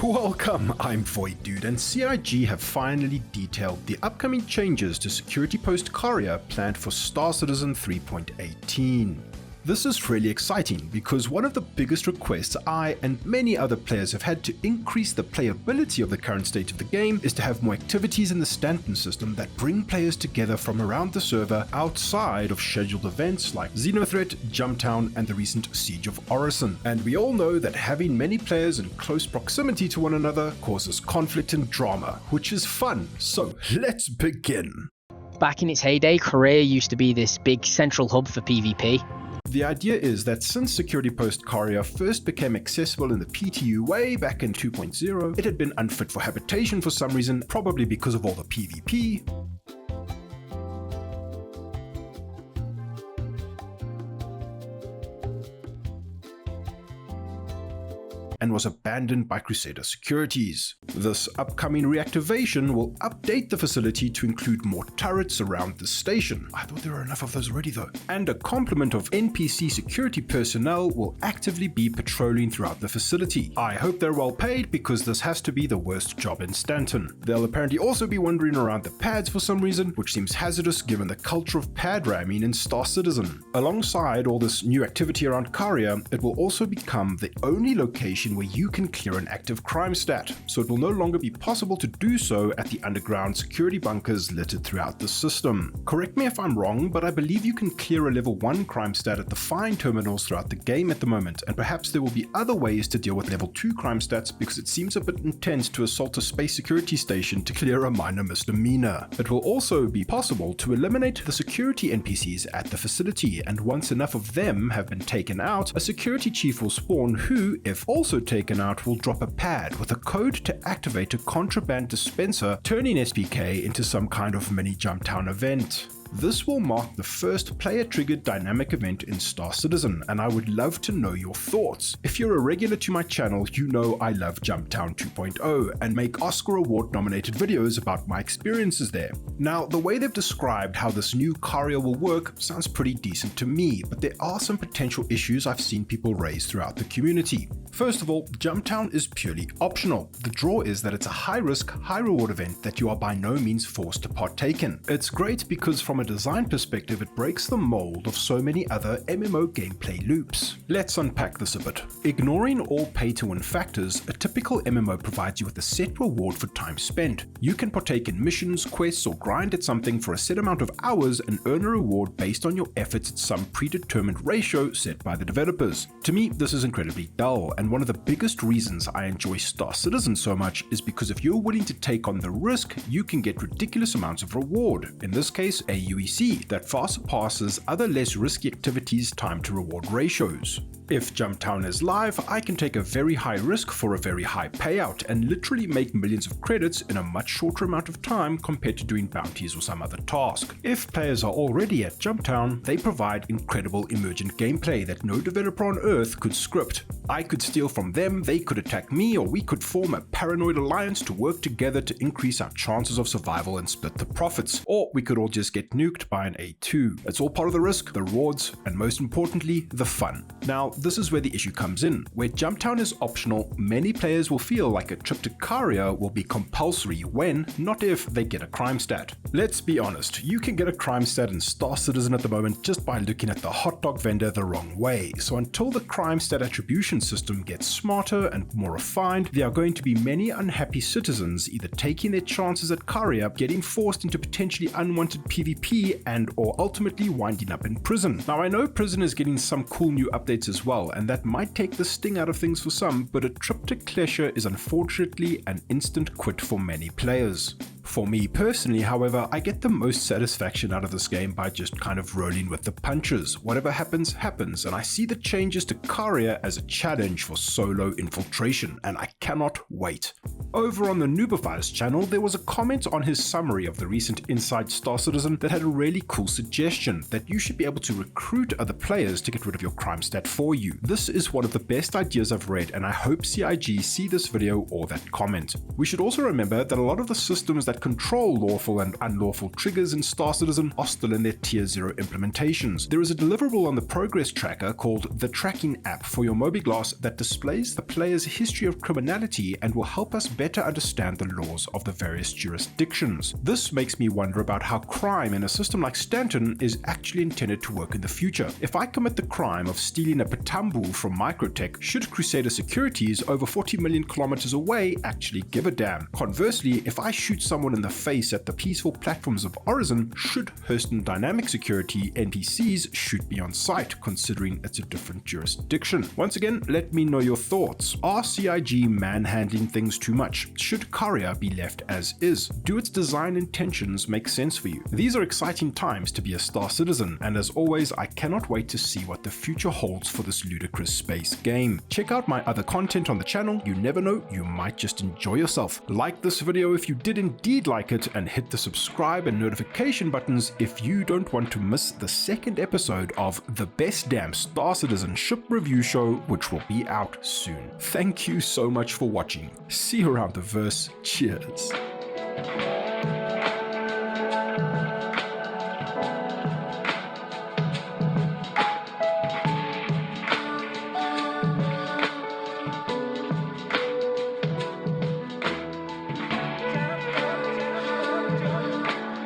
Welcome, I'm Void Dude, and CIG have finally detailed the upcoming changes to Security Post Kareah planned for Star Citizen 3.18. This is really exciting because one of the biggest requests I and many other players have had to increase the playability of the current state of the game is to have more activities in the Stanton System that bring players together from around the server outside of scheduled events like Xenothreat, Jumptown, and the recent Siege of Orison. And we all know that having many players in close proximity to one another causes conflict and drama, which is fun. So let's begin. Back in its heyday, Kareah used to be this big central hub for PvP. The idea is that since Security Post Kareah first became accessible in the PTU way back in 2.0, it had been unfit for habitation for some reason, probably because of all the PvP. And was abandoned by Crusader Securities. This upcoming reactivation will update the facility to include more turrets around the station. I thought there were enough of those already though. And a complement of NPC security personnel will actively be patrolling throughout the facility. I hope they're well paid because this has to be the worst job in Stanton. They'll apparently also be wandering around the pads for some reason, which seems hazardous given the culture of pad ramming in Star Citizen. Alongside all this new activity around Kareah, it will also become the only location where you can clear an active crime stat, so it will no longer be possible to do so at the underground security bunkers littered throughout the system. Correct me if I'm wrong, but I believe you can clear a level 1 crime stat at the fine terminals throughout the game at the moment, and perhaps there will be other ways to deal with level 2 crime stats because it seems a bit intense to assault a space security station to clear a minor misdemeanor. It will also be possible to eliminate the security NPCs at the facility, and once enough of them have been taken out, a security chief will spawn who, if also taken out, will drop a pad with a code to activate a contraband dispenser, turning SPK into some kind of mini Jumptown event. This will mark the first player-triggered dynamic event in Star Citizen, and I would love to know your thoughts. If you're a regular to my channel, you know I love Jumptown 2.0 and make Oscar Award-nominated videos about my experiences there. Now, the way they've described how this new Kareah will work sounds pretty decent to me, but there are some potential issues I've seen people raise throughout the community. First of all, Jumptown is purely optional. The draw is that it's a high-risk, high-reward event that you are by no means forced to partake in. It's great because from a design perspective, it breaks the mold of so many other MMO gameplay loops. Let's unpack this a bit. Ignoring all pay-to-win factors, a typical MMO provides you with a set reward for time spent. You can partake in missions, quests, or grind at something for a set amount of hours and earn a reward based on your efforts at some predetermined ratio set by the developers. To me, this is incredibly dull, and one of the biggest reasons I enjoy Star Citizen so much is because if you're willing to take on the risk, you can get ridiculous amounts of reward. In this case, a UEC that far surpasses other less risky activities' time to reward ratios. If Jumptown is live, I can take a very high risk for a very high payout and literally make millions of credits in a much shorter amount of time compared to doing bounties or some other task. If players are already at Jumptown, they provide incredible emergent gameplay that no developer on Earth could script. I could steal from them, they could attack me, or we could form a paranoid alliance to work together to increase our chances of survival and split the profits. Or we could all just get nuked by an A2. It's all part of the risk, the rewards, and most importantly, the fun. Now, this is where the issue comes in. Where Jumptown is optional, many players will feel like a trip to Kareah will be compulsory when, not if, they get a crime stat. Let's be honest, you can get a crime stat in Star Citizen at the moment just by looking at the hot dog vendor the wrong way, so until the crime stat attribution system gets smarter and more refined, there are going to be many unhappy citizens either taking their chances at Kareah, getting forced into potentially unwanted PvP, and or ultimately winding up in prison. Now, I know prison is getting some cool new updates as well, and that might take the sting out of things for some, but a trip to Klesha is unfortunately an instant quit for many players. For me personally, however, I get the most satisfaction out of this game by just kind of rolling with the punches. Whatever happens, happens, and I see the changes to Kareah as a challenge for solo infiltration, and I cannot wait. Over on the Noobifiers channel, there was a comment on his summary of the recent Inside Star Citizen that had a really cool suggestion that you should be able to recruit other players to get rid of your crime stat for you. This is one of the best ideas I've read, and I hope CIG see this video or that comment. We should also remember that a lot of the systems that that control lawful and unlawful triggers in Star Citizen are still in their Tier 0 implementations. There is a deliverable on the progress tracker called the Tracking app for your MobiGlass that displays the player's history of criminality and will help us better understand the laws of the various jurisdictions. This makes me wonder about how crime in a system like Stanton is actually intended to work in the future. If I commit the crime of stealing a Patambu from Microtech, should Crusader Securities over 40 million kilometers away actually give a damn? Conversely, if I shoot someone in the face at the peaceful platforms of Origin, should Hurston Dynamic Security NPCs shoot me on sight, considering it's a different jurisdiction? Once again, let me know your thoughts. Are CIG manhandling things too much? Should Kareah be left as is? Do its design intentions make sense for you? These are exciting times to be a Star Citizen, and as always, I cannot wait to see what the future holds for this ludicrous space game. Check out my other content on the channel. You never know, you might just enjoy yourself. Like this video if you did indeed like it, and hit the subscribe and notification buttons if you don't want to miss the second episode of the best damn Star Citizen ship review show, which will be out soon. Thank you so much for watching. See you around the verse. Cheers.